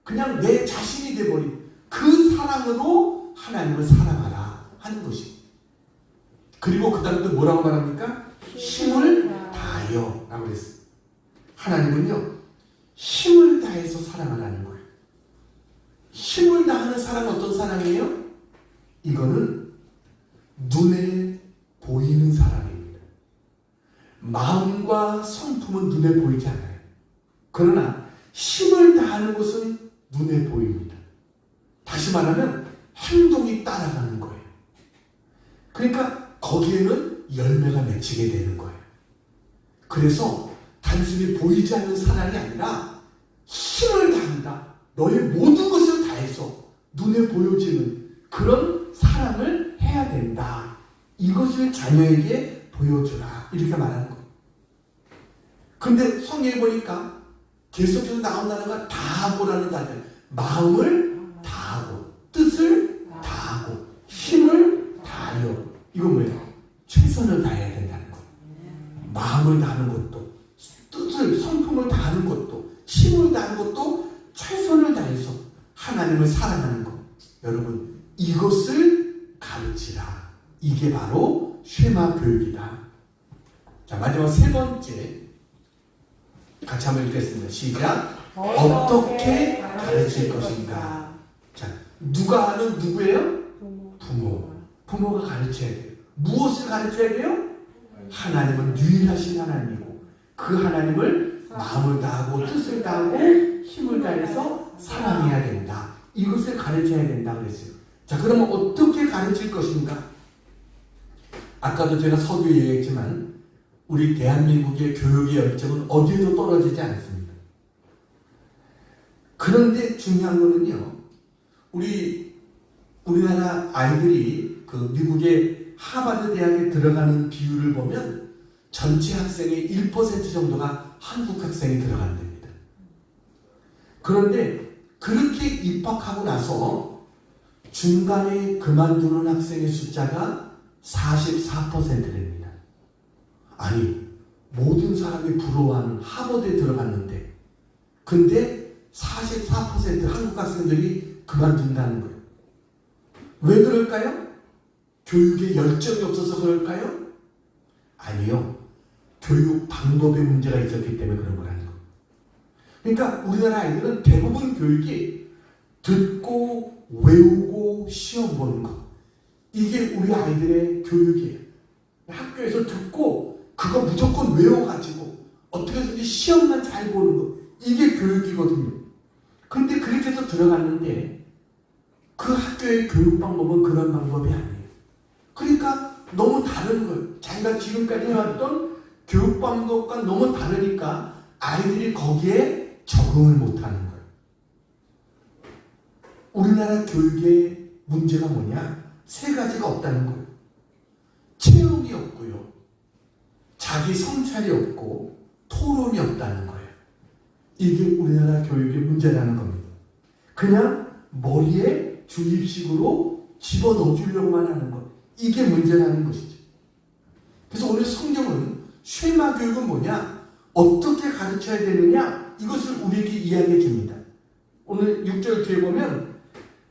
그냥 내 자신이 되어버린 그 사랑으로 하나님을 사랑하라 하는 것이에요. 그리고 그 다음에 또 뭐라고 말합니까? 힘을 다하여 라고 했어요. 하나님은요, 힘을 다해서 사랑하라는 거예요. 힘을 다하는 사랑은 어떤 사랑이에요? 이거는 눈에 보이는 사랑입니다. 마음과 성품은 눈에 보이지 않아요. 그러나 힘을 다하는 것은 눈에 보입니다. 다시 말하면 행동이 따라가는 거예요. 그러니까 거기에는 열매가 맺히게 되는 거예요. 그래서 단순히 보이지 않는 사랑이 아니라 힘을 다한다. 너의 모든 것을 다해서 눈에 보여지는 그런 사랑을 해야 된다. 이것을 자녀에게 보여주라. 이렇게 말하는 거예요. 근데 성경에 보니까 계속해서 나온 단어가 다하고라는 단어예요. 마음을 다하고, 뜻을 다하고, 힘을 다하여. 이건 뭐예요? 최선을 다해야 된다는 거예요. 마음을 다하는 것도, 뜻을, 성품을 다하는 것도, 힘을 다하는 것도 최선을 다해서 하나님을 사랑하는 것. 여러분, 이것을 가르치라. 이게 바로 쉐마 교육이다. 자, 마지막 세 번째 같이 한번 읽겠습니다. 시작. 어떻게 가르칠 것인가. 자, 누가 하는 누구예요? 부모. 부모가 가르쳐야 돼요. 무엇을 가르쳐야 돼요? 하나님은 유일하신 하나님이고 그 하나님을 마음을 다하고 뜻을 다하고 힘을 다해서 사랑해야 된다. 이것을 가르쳐야 된다 그랬어요. 자, 그러면 어떻게 가르칠 것인가? 아까도 제가 서두에 얘기했지만 우리 대한민국의 교육의 열정은 어디에도 떨어지지 않습니다. 그런데 중요한 거는요, 우리나라 아이들이 그 미국의 하버드 대학에 들어가는 비율을 보면 전체 학생의 1% 정도가 한국 학생이 들어간답니다. 그런데 그렇게 입학하고 나서 중간에 그만두는 학생의 숫자가 44%됩니다. 아니, 모든 사람이 부러워하는 하버드에 들어갔는데 근데 44% 한국 학생들이 그만둔다는 거예요. 왜 그럴까요? 교육에 열정이 없어서 그럴까요? 아니요. 교육 방법에 문제가 있었기 때문에 그런 거라는 거예요. 그러니까 우리나라 아이들은 대부분 교육이 듣고 외우고 시험 보는 거. 이게 우리 아이들의 교육이에요. 학교에서 듣고 그거 무조건 외워가지고 어떻게 해서든지 시험만 잘 보는 거. 이게 교육이거든요. 그런데 그렇게 해서 들어갔는데 그 학교의 교육 방법은 그런 방법이 아니에요. 그러니까 너무 다른 거예요. 자기가 지금까지 해왔던 교육 방법과 너무 다르니까 아이들이 거기에 적응을 못하는 거예요. 우리나라 교육의 문제가 뭐냐? 세 가지가 없다는 거예요. 체험이 없고요. 자기 성찰이 없고 토론이 없다는 거예요. 이게 우리나라 교육의 문제라는 겁니다. 그냥 머리에 주입식으로 집어넣어주려고만 하는 것. 이게 문제라는 것이죠. 그래서 오늘 성경은 쉐마 교육은 뭐냐? 어떻게 가르쳐야 되느냐? 이것을 우리에게 이야기해 줍니다. 오늘 6절 뒤에 보면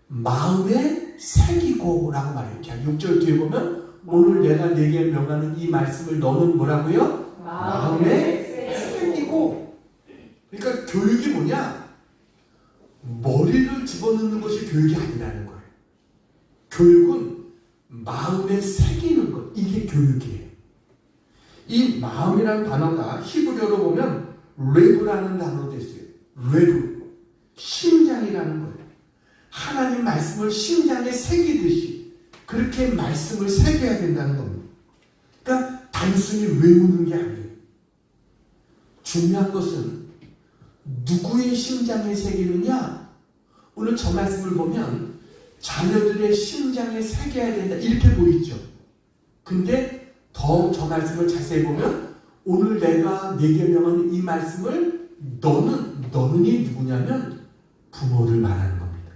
마음에 새기고 라고 말해요. 자, 6절 뒤에 보면 오늘 내가 네게 명하는 이 말씀을 너는 뭐라고요? 마음에 새기고. 그러니까 교육이 뭐냐? 머리를 집어넣는 것이 교육이 아니라는 거예요. 교육은 마음에 새기는 것. 이게 교육이에요. 이 마음이라는 단어가 히브리어로 보면 레브라는 단어도 있어요. 레브. 심장이라는 거예요. 그렇게 말씀을 새겨야 된다는 겁니다. 그러니까 단순히 외우는 게 아니에요. 중요한 것은 누구의 심장에 새기느냐? 오늘 저 말씀을 보면 자녀들의 심장에 새겨야 된다 이렇게 보이죠. 근데 더 저 말씀을 자세히 보면 오늘 내가 내게 명하는 이 말씀을 너는이 누구냐면 부모를 말하는 겁니다.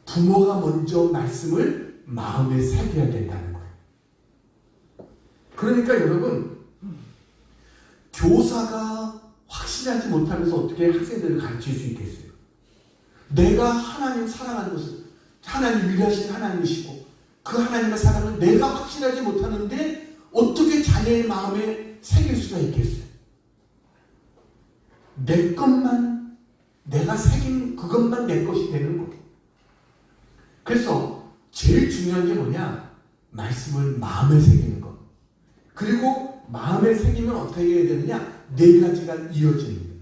부모가 먼저 말씀을 마음에 새겨야 된다는 거예요. 그러니까 여러분, 교사가 확신하지 못하면서 어떻게 학생들을 가르칠 수 있겠어요? 내가 하나님 사랑하는 것을, 하나님 위대하신 하나님이시고 그 하나님의 사랑을 내가 확신하지 못하는데 어떻게 자녀의 마음에 새길 수가 있겠어요? 내 것만, 내가 새긴 그것만 내 것이 되는 거예요. 그래서 제일 중요한 게 뭐냐? 말씀을 마음에 새기는 것. 그리고 마음에 새기면 어떻게 해야 되느냐? 네 가지가 이어집니다.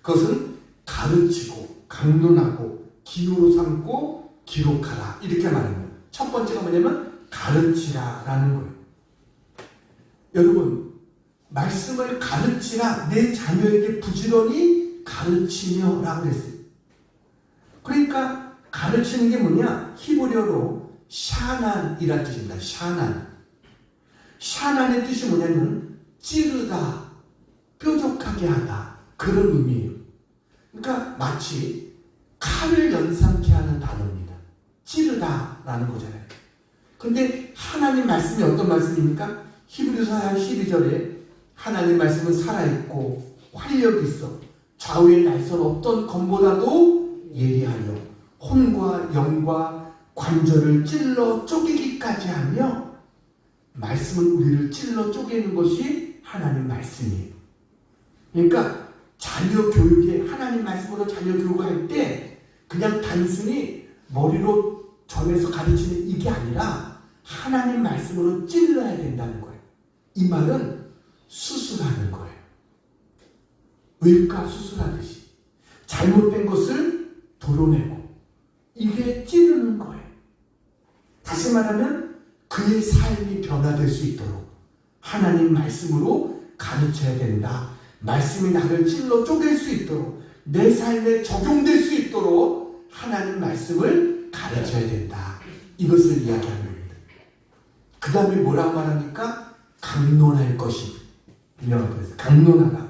그것은 가르치고, 강론하고, 기호로 삼고, 기록하라. 이렇게 말합니다. 첫 번째가 뭐냐면 가르치라라는 거예요. 여러분, 말씀을 가르치라. 내 자녀에게 부지런히 가르치며 라고 했어요. 그러니까 가르치는 게 뭐냐? 히브리어로 샤난이라는 뜻입니다. 샤난. 샤난의 뜻이 뭐냐면 찌르다, 뾰족하게 하다, 그런 의미예요. 그러니까 마치 칼을 연상케 하는 단어입니다. 찌르다라는 거잖아요. 근데 하나님 말씀이 어떤 말씀입니까? 히브리서 12절에 하나님 말씀은 살아있고 활력이 있어 좌우의 날선 어떤 검보다도 예리하여 혼과 영과 관절을 찔러 쪼개기까지 하며, 말씀은 우리를 찔러 쪼개는 것이 하나님 말씀이에요. 그러니까 자녀 교육에 하나님 말씀으로 자녀 교육을 할 때 그냥 단순히 머리로 전해서 가르치는 이게 아니라 하나님 말씀으로 찔러야 된다는 거예요. 이 말은 수술하는 거예요. 외과 수술하듯이 잘못된 것을 도려내고 이게 찌르는 거예요. 다시 말하면 그의 삶이 변화될 수 있도록 하나님 말씀으로 가르쳐야 된다. 말씀이 나를 찔러 쪼갤 수 있도록, 내 삶에 적용될 수 있도록 하나님 말씀을 가르쳐야 된다. 이것을 이야기하는 겁니다. 그 다음에 뭐라고 말합니까? 강론할 것이. 강론하라.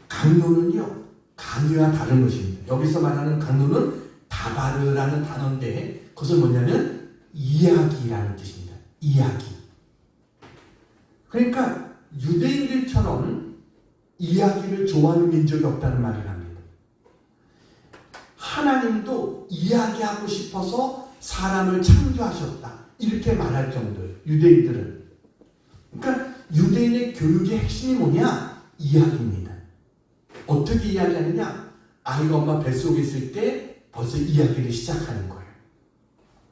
강론은요, 강의와 다른 것입니다. 여기서 말하는 강론은 다바르라는 단어인데 그것은 뭐냐면 이야기라는 뜻입니다. 이야기. 그러니까 유대인들처럼 이야기를 좋아하는 민족이 없다는 말을 합니다. 하나님도 이야기하고 싶어서 사람을 창조하셨다. 이렇게 말할 정도예요. 유대인들은. 그러니까 유대인의 교육의 핵심이 뭐냐? 이야기입니다. 어떻게 이야기하느냐? 아이가 엄마 뱃속에 있을 때 벌써 이야기를 시작하는 거예요.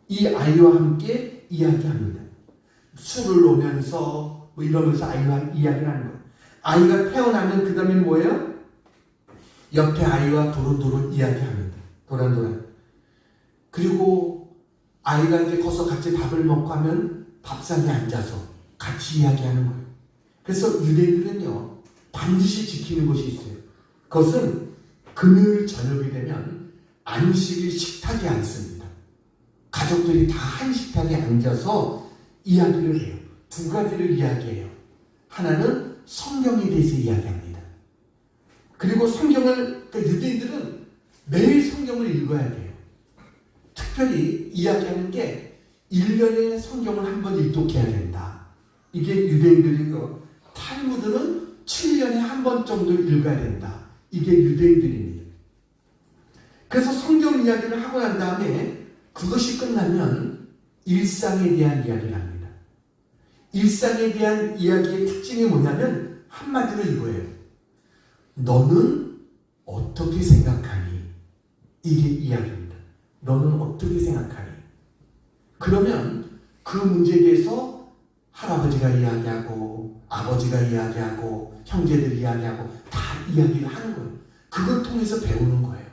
이 아이와 함께 이야기합니다. 술을 놓으면서 뭐 이러면서 아이와 이야기를 하는 거예요. 아이가 태어나면 그 다음에 뭐예요? 옆에 아이와 도로도로 이야기합니다. 도란도란. 그리고 아이가 이제 커서 같이 밥을 먹고 하면 밥상에 앉아서 같이 이야기하는 거예요. 그래서 유대인들은요, 반드시 지키는 것이 있어요. 그것은 금요일 저녁이 되면 안식일 식탁에 앉습니다. 가족들이 다 한 식탁에 앉아서 이야기를 해요. 두 가지를 이야기해요. 하나는 성경에 대해서 이야기합니다. 그리고 성경을, 그러니까 유대인들은 매일 성경을 읽어야 돼요. 특별히 이야기하는 게 1년에 성경을 한 번 읽독해야 된다. 이게 유대인들이고, 탈무드는 7년에 한 번 정도 읽어야 된다. 이게 유대인들입니다. 그래서 성경 이야기를 하고 난 다음에 그것이 끝나면 일상에 대한 이야기를 합니다. 일상에 대한 이야기의 특징이 뭐냐면 한마디로 이거예요. 너는 어떻게 생각하니? 이게 이야기입니다. 너는 어떻게 생각하니? 그러면 그 문제에 대해서 할아버지가 이야기하고 아버지가 이야기하고 형제들이 이야기하고 다 이야기를 하는 거예요. 그걸 통해서 배우는 거예요.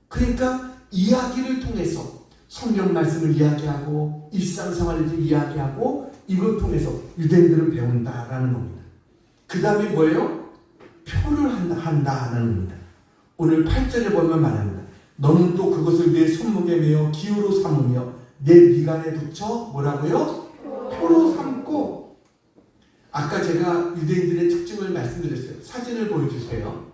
그러니까 이야기를 통해서 성경 말씀을 이야기하고 일상생활을 이야기하고 이걸 통해서 유대인들은 배운다라는 겁니다. 그 다음에 뭐예요? 표를 한다는 겁니다. 오늘 8절에 보면 말합니다. 너는 또 그것을 내 손목에 매어 기호로 삼으며 내 미간에 붙여 뭐라고요? 표로 삼고. 아까 제가 유대인들의 특징을 말씀드렸어요. 사진을 보여주세요.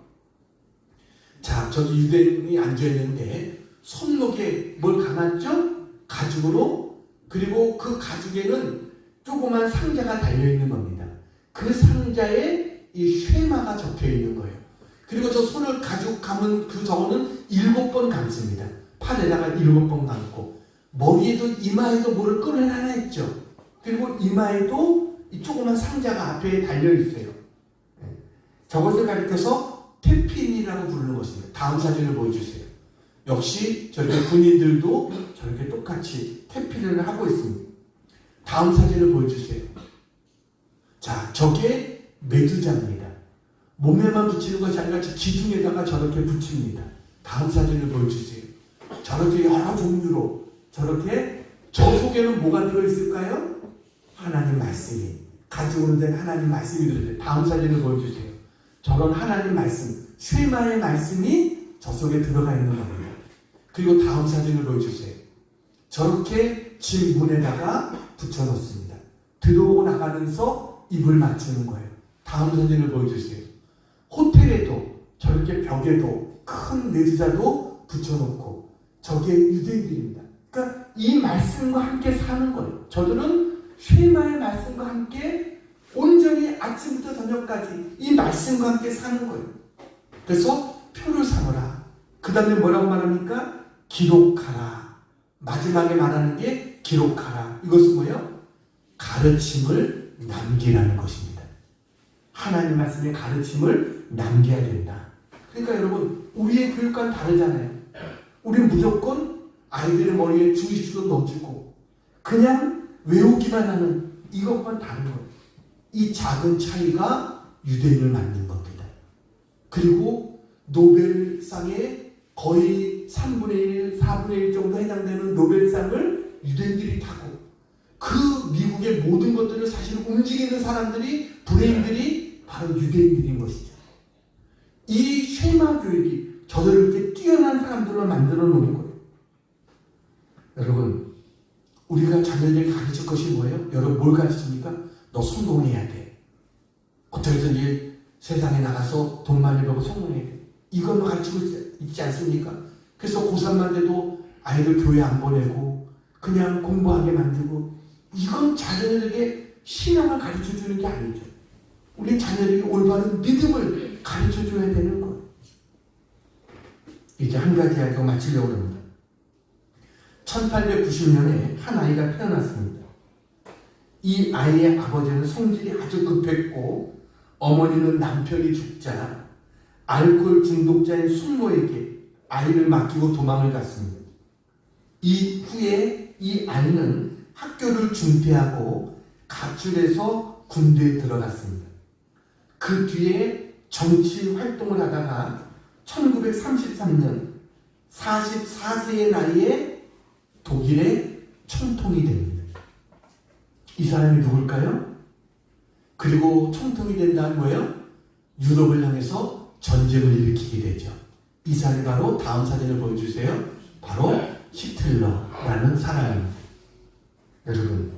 자, 저기 유대인이 앉아있는데 손목에 뭘 감았죠? 가죽으로. 그리고 그 가죽에는 조그만 상자가 달려있는 겁니다. 그 상자에 이 쉐마가 적혀있는 거예요. 그리고 저 손을 가죽 감은 그 저거는 7번 감습니다. 팔에다가 7번 감고 머리에도 이마에도 뭐를 끌어내나 했죠. 그리고 이마에도 이 조그만 상자가 앞에 달려있어요. 저것을 가리켜서 테핀이라고 부르는 것입니다. 다음 사진을 보여주세요. 역시 저렇게 군인들도 저렇게 똑같이 테핀을 하고 있습니다. 다음 사진을 보여주세요. 자, 저게 메두자입니다. 몸에만 붙이는 것이 아니라 기둥에다가 저렇게 붙입니다. 다음 사진을 보여주세요. 저렇게 여러 종류로 저렇게 저 속에는 뭐가 들어있을까요? 하나님 말씀이, 가지고 된 하나님 말씀이 들어있어요. 다음 사진을 보여주세요. 저런 하나님 말씀, 쉐마의 말씀이 저 속에 들어가 있는 겁니다. 그리고 다음 사진을 보여주세요. 저렇게 집 문에다가 붙여놓습니다. 들어오고 나가면서 입을 맞추는 거예요. 다음 사진을 보여주세요. 호텔에도 저렇게 벽에도 큰 메두자도 붙여놓고 저게 유대인들입니다. 그러니까 이 말씀과 함께 사는 거예요. 저들은 쉐마의 말씀과 함께 온전히 아침부터 저녁까지 이 말씀과 함께 사는 거예요. 그래서 표를 삼으라. 그 다음에 뭐라고 말합니까? 기록하라. 마지막에 말하는 게 기록하라. 이것은 뭐예요? 가르침을 남기라는 것입니다. 하나님 말씀의 가르침을 남겨야 된다. 그러니까 여러분, 우리의 교육과는 다르잖아요. 우리는 무조건 아이들의 머리에 주기식으로 넣어주고 그냥 외우기만 하는 이것과는 다른 거예요. 이 작은 차이가 유대인을 만든 겁니다. 그리고 노벨상에 거의 3분의 1, 4분의 1 정도 해당되는 노벨상을 유대인들이 타고 그 미국의 모든 것들을 사실 움직이는 사람들이, 브레인들이 바로 유대인들인 것이죠. 이 쉐마 교육이 저들을 이렇게 뛰어난 사람들로 만들어 놓은 거예요. 여러분, 우리가 자녀들에게 가르칠 것이 뭐예요? 여러분 뭘 가르칩니까? 너 성공해야 돼. 어떻게든지 세상에 나가서 돈 많이 벌고 성공해야 돼. 이걸로 가르치고 있지 않습니까? 그래서 고3만 돼도 아이들 교회 안 보내고 그냥 공부하게 만들고, 이건 자녀들에게 신앙을 가르쳐주는 게 아니죠. 우리 자녀들에게 올바른 믿음을 가르쳐줘야 되는 거예요. 이제 한 가지 이야기를 마치려고 합니다. 1890년에 한 아이가 태어났습니다. 이 아이의 아버지는 성질이 아주 급했고 어머니는 남편이 죽자 알코올 중독자인 숙모에게 아이를 맡기고 도망을 갔습니다. 이후에 이 아이는 학교를 중퇴하고 가출해서 군대에 들어갔습니다. 그 뒤에 정치 활동을 하다가 1933년 44세의 나이에 독일에 총통이 됩니다. 이 사람이 누굴까요? 그리고 총통이 된 다음 뭐예요? 유럽을 향해서 전쟁을 일으키게 되죠. 이 사람이 바로 다음 사진을 보여주세요. 바로 히틀러라는 사람입니다. 여러분,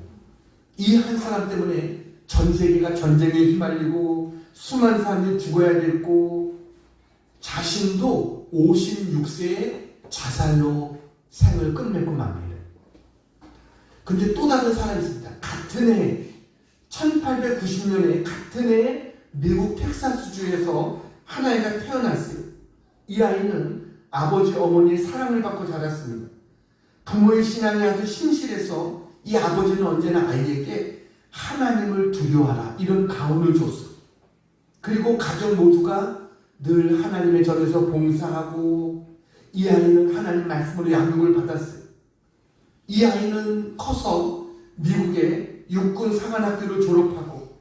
이 한 사람 때문에 전 세계가 전쟁에 휘말리고 수많은 사람들이 죽어야 됐고 자신도 56세에 자살로 생을 끝맺고 맙니다. 근데 또 다른 사람이 있습니다. 같은 해 1890년에 같은 해 미국 텍사스주에서 한 아이가 태어났어요. 이 아이는 아버지 어머니의 사랑을 받고 자랐습니다. 부모의 신앙이 아주 신실해서 이 아버지는 언제나 아이에게 하나님을 두려워하라 이런 가훈을 줬어요. 그리고 가족 모두가 늘 하나님의 절에서 봉사하고 이 아이는 하나님 말씀으로 양육을 받았어요. 이 아이는 커서 미국의 육군 사관학교를 졸업하고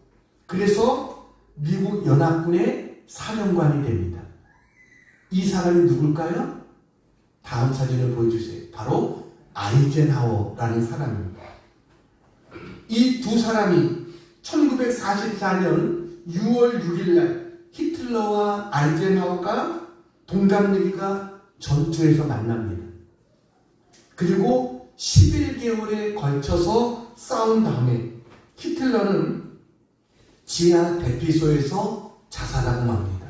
그래서 미국 연합군의 사령관이 됩니다. 이 사람이 누굴까요? 다음 사진을 보여주세요. 바로 아이젠하워라는 사람입니다. 이 두 사람이 1944년 6월 6일 날 히틀러와 아이젠하워가 동갑내기가 전투에서 만납니다. 그리고 11개월에 걸쳐서 싸운 다음에 히틀러는 지하 대피소에서 자살하고 맙니다.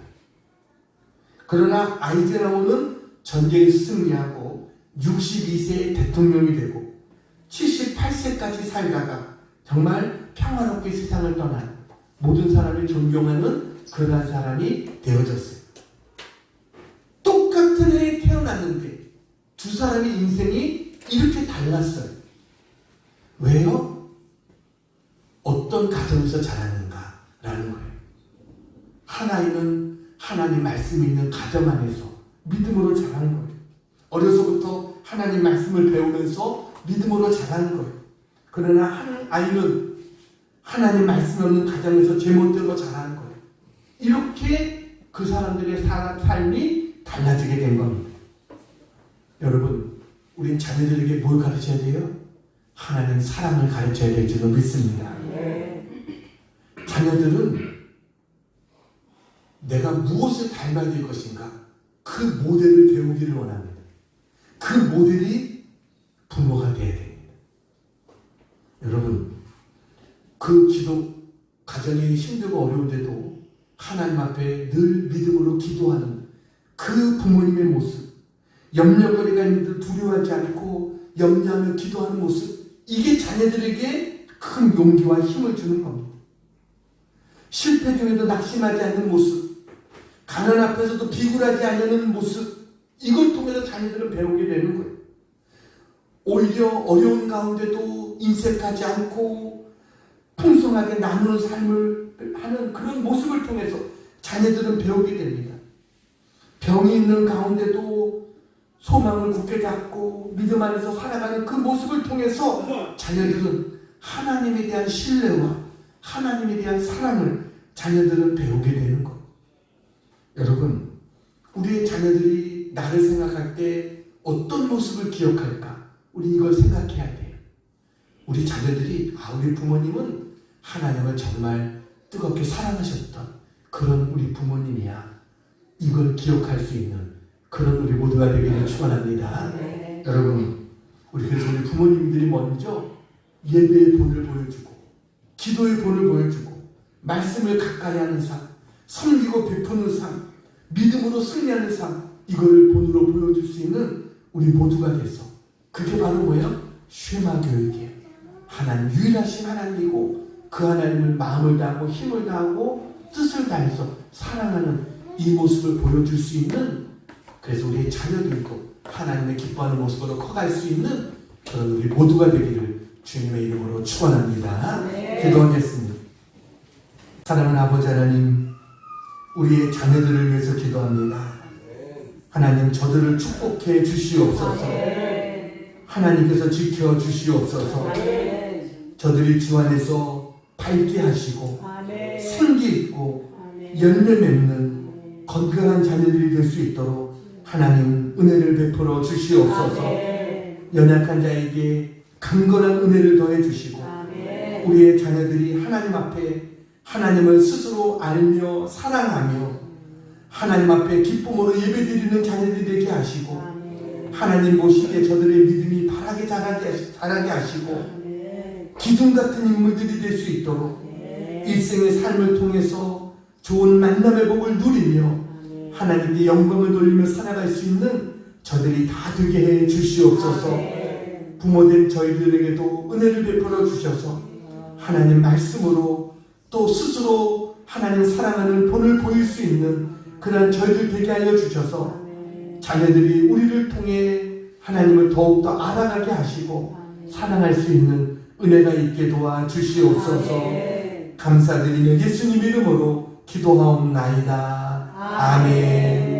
그러나 아이젠하워는 전쟁에서 승리하고 62세의 대통령이 되고 78세까지 살다가 정말 평화롭게 세상을 떠난 모든 사람이 존경하는 그러한 사람이 되어졌어요. 똑같은 해에 태어났는데 두 사람의 인생이 이렇게 달랐어요. 왜요? 어떤 가정에서 자랐는가라는 거예요. 하나님은 하나님 말씀이 있는 가정 안에서 믿음으로 자라는 거예요. 어려서부터 하나님 말씀을 배우면서 믿음으로 자라는 거예요. 그러나 한 아이는 하나님 말씀 없는 가정에서 제멋대로 자라는 거예요. 이렇게 그 사람들의 삶이 달라지게 된 겁니다. 여러분, 우린 자녀들에게 뭘 가르쳐야 돼요? 하나님 사랑을 가르쳐야 될 줄로 믿습니다. 자녀들은 내가 무엇을 닮아야 될 것인가? 그 모델을 배우기를 원합니다. 그 모델이 부모가 되어야 됩니다. 여러분, 그 기도, 가정이 힘들고 어려운데도 하나님 앞에 늘 믿음으로 기도하는 그 부모님의 모습, 염려거리가 있는데 두려워하지 않고 염려하며 기도하는 모습, 이게 자녀들에게 큰 용기와 힘을 주는 겁니다. 실패 중에도 낙심하지 않는 모습, 가난 앞에서도 비굴하지 않는 모습, 이걸 통해서 자녀들은 배우게 되는 거예요. 오히려 어려운 가운데도 인색하지 않고 풍성하게 나누는 삶을 하는 그런 모습을 통해서 자녀들은 배우게 됩니다. 병이 있는 가운데도 소망을 굳게 잡고 믿음 안에서 살아가는 그 모습을 통해서 자녀들은 하나님에 대한 신뢰와 하나님에 대한 사랑을 자녀들은 배우게 되는 것. 여러분, 우리의 자녀들이 나를 생각할 때 어떤 모습을 기억할까? 우리 이걸 생각해야 돼요. 우리 자녀들이 우리 부모님은 하나님을 정말 뜨겁게 사랑하셨던 그런 우리 부모님이야. 이걸 기억할 수 있는 그런 우리 모두가 되기를 축원합니다. 여러분, 우리 그래서 우리 부모님들이 먼저 예배의 본을 보여주고 기도의 본을 보여주고 말씀을 가까이 하는 삶, 섬기고 베푸는 삶, 믿음으로 승리하는 삶, 이걸 본으로 보여줄 수 있는 우리 모두가 돼서, 그게 바로 뭐예요? 쉐마 교육이에요. 하나님, 유일하신 하나님이고 그 하나님을 마음을 다하고 힘을 다하고 뜻을 다해서 사랑하는 이 모습을 보여줄 수 있는, 그래서 우리의 자녀들도 하나님의 기뻐하는 모습으로 커갈 수 있는 그런 우리 모두가 되기를 주님의 이름으로 축원합니다. 기도하겠습니다. 사랑하는 아버지 하나님, 우리의 자녀들을 위해서 기도합니다. 하나님, 저들을 축복해 주시옵소서. 하나님께서 지켜 주시옵소서. 저들이 주 안에서 밝게 하시고 생기 있고 열매 맺는 건강한 자녀들이 될 수 있도록 하나님 은혜를 베풀어 주시옵소서. 연약한 자에게 강건한 은혜를 더해 주시고 우리의 자녀들이 하나님 앞에 하나님을 스스로 알며 사랑하며 하나님 앞에 기쁨으로 예배드리는 자녀들이 되게 하시고 하나님 보시기에 저들의 믿음이 바라게 자라게 하시고 기둥 같은 인물들이 될 수 있도록 일생의 삶을 통해서 좋은 만남의 복을 누리며 하나님께 영광을 돌리며 살아갈 수 있는 저들이 다 되게 해 주시옵소서. 부모된 저희들에게도 은혜를 베풀어 주셔서 하나님 말씀으로 또 스스로 하나님 사랑하는 본을 보일 수 있는 그런 저희들 되게 하여 주셔서 자녀들이 우리를 통해 하나님을 더욱더 알아가게 하시고 사랑할 수 있는 은혜가 있게 도와 주시옵소서. 감사드리며 예수님 이름으로 기도하옵나이다. 아멘.